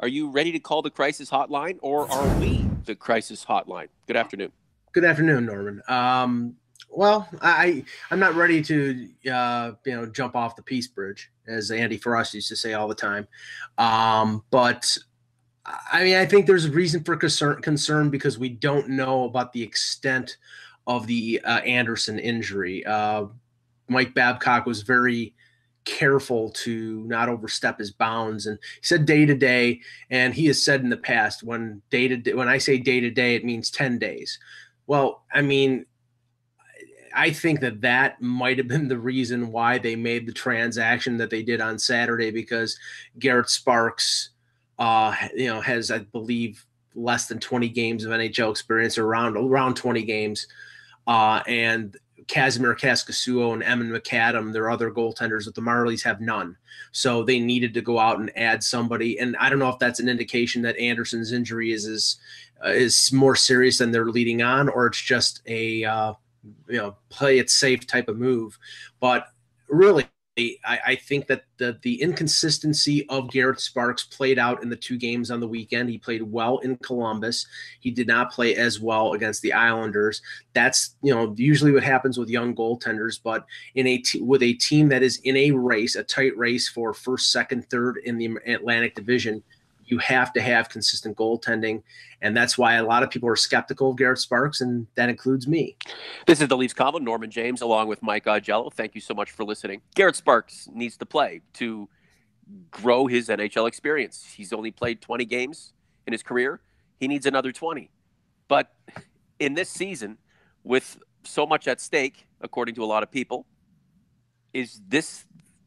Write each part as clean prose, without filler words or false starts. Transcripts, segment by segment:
Are you ready to call the crisis hotline, or are we the crisis hotline? Good afternoon. Good afternoon, Norman. I'm not ready to jump off the peace bridge, as Andy Frost used to say all the time. But I mean, I think there's a reason for concern because we don't know about the extent of the Anderson injury. Mike Babcock was very careful to not overstep his bounds, and he said day to day. And he has said in the past, when I say day to day, it means 10 days. Well, I mean, I think that might have been the reason why they made the transaction that they did on Saturday, because Garrett Sparks, has, I believe, less than 20 games of NHL experience, or around 20 games, and Casimir Kaskasuo and Eamon McAdam, their other goaltenders, that the Marlies have none. So they needed to go out and add somebody. And I don't know if that's an indication that Anderson's injury is more serious than they're leading on, or it's just a play it safe type of move. But really, I think that the inconsistency of Garrett Sparks played out in the two games on the weekend. He played well in Columbus. He did not play as well against the Islanders. That's usually what happens with young goaltenders. But with a team that is in a race, a tight race for first, second, third in the Atlantic Division, you have to have consistent goaltending. And that's why a lot of people are skeptical of Garrett Sparks, and that includes me. This is the Leafs Convo. Norman James, along with Mike Augello. Thank you so much for listening. Garrett Sparks needs to play to grow his NHL experience. He's only played 20 games in his career. He needs another 20. But in this season, with so much at stake, according to a lot of people, is this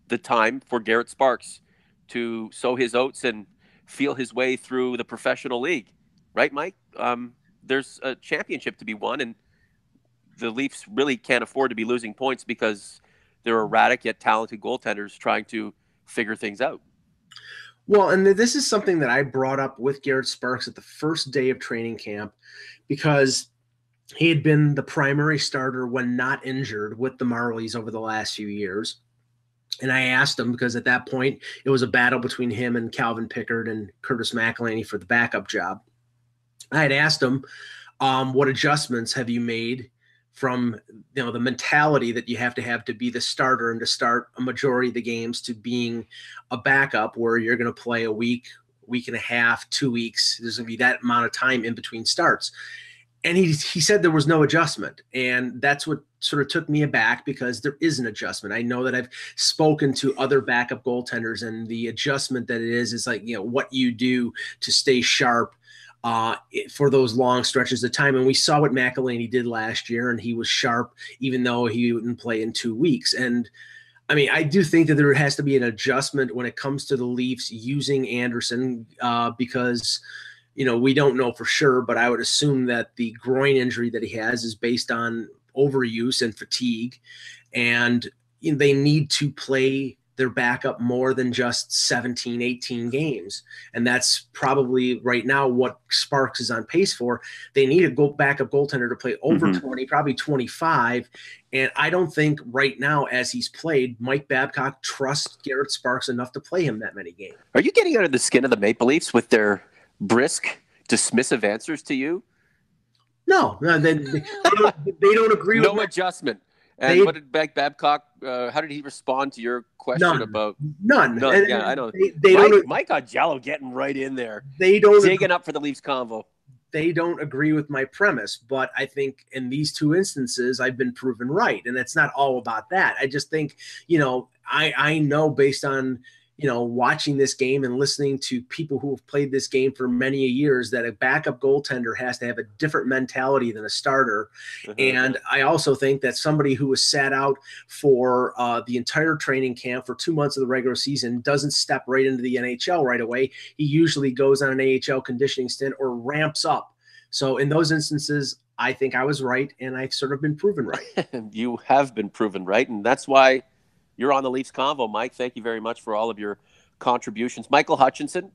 the time for Garrett Sparks to sow his oats and feel his way through the professional league? Right, Mike? There's a championship to be won, and the Leafs really can't afford to be losing points because they're erratic yet talented goaltenders trying to figure things out. Well, and this is something that I brought up with Garrett Sparks at the first day of training camp, because he had been the primary starter when not injured with the Marlies over the last few years. And I asked him, because at that point it was a battle between him and Calvin Pickard and Curtis McElhinney for the backup job. I had asked him, what adjustments have you made from the mentality that you have to be the starter and to start a majority of the games, to being a backup where you're going to play a week and a half, 2 weeks. There's going to be that amount of time in between starts. And he said there was no adjustment. And that's what sort of took me aback, because there is an adjustment. I know that I've spoken to other backup goaltenders, and the adjustment that it is like, what you do to stay sharp for those long stretches of time. And we saw what McElhinney did last year, and he was sharp even though he wouldn't play in 2 weeks. And I mean, I do think that there has to be an adjustment when it comes to the Leafs using Anderson, because we don't know for sure, but I would assume that the groin injury that he has is based on overuse and fatigue, and they need to play their backup more than just 17, 18 games. And that's probably right now what Sparks is on pace for. They need a backup goaltender to play over 20, probably 25. And I don't think right now, as he's played, Mike Babcock trusts Garrett Sparks enough to play him that many games. Are you getting under the skin of the Maple Leafs with their brisk, dismissive answers to you? No, they don't agree. No adjustment. And what did Babcock? How did he respond to your question about none? Yeah, I know. Mike Augello getting right in there. They don't digging up for the Leafs Convo. They don't agree with my premise, but I think in these two instances, I've been proven right, and it's not all about that. I just think I know based on watching this game and listening to people who have played this game for many years, that a backup goaltender has to have a different mentality than a starter. And I also think that somebody who was sat out for the entire training camp for 2 months of the regular season doesn't step right into the NHL right away. He usually goes on an AHL conditioning stint or ramps up. So in those instances, I think I was right, and I've sort of been proven right. You have been proven right, and that's why you're on the Leafs Convo, Mike. Thank you very much for all of your contributions. Michael Hutchinson,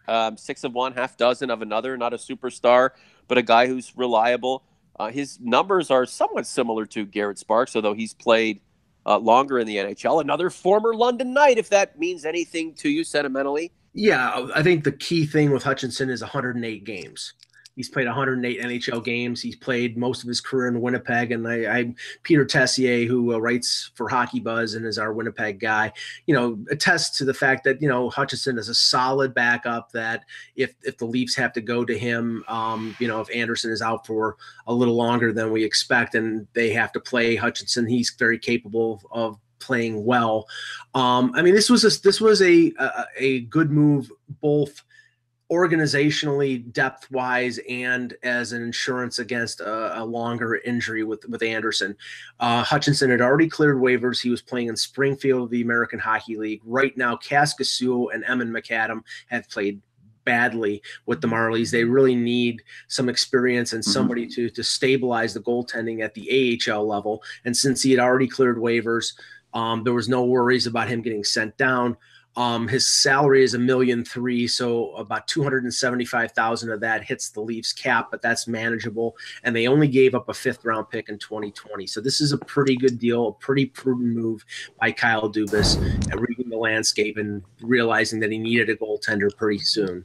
6 of one, half dozen of another. Not a superstar, but a guy who's reliable. His numbers are somewhat similar to Garrett Sparks, although he's played longer in the NHL. Another former London Knight, if that means anything to you sentimentally. Yeah, I think the key thing with Hutchinson is 108 games. He's played 108 NHL games. He's played most of his career in Winnipeg. And Peter Tessier, who writes for Hockey Buzz and is our Winnipeg guy, attests to the fact that Hutchinson is a solid backup. That if the Leafs have to go to him, if Anderson is out for a little longer than we expect, and they have to play Hutchinson, he's very capable of playing well. I mean, this was a good move, both organizationally, depth wise, and as an insurance against a longer injury with Anderson. Hutchinson had already cleared waivers. He was playing in Springfield of the American Hockey League. Right now, Kaskasuo and Eamon McAdam have played badly with the Marlies. They really need some experience and somebody to stabilize the goaltending at the AHL level. And since he had already cleared waivers, there was no worries about him getting sent down. His salary is $1.3 million, so about $275,000 of that hits the Leafs cap, but that's manageable. And they only gave up a 5th-round pick in 2020, so this is a pretty good deal, a pretty prudent move by Kyle Dubas, reading the landscape and realizing that he needed a goaltender pretty soon.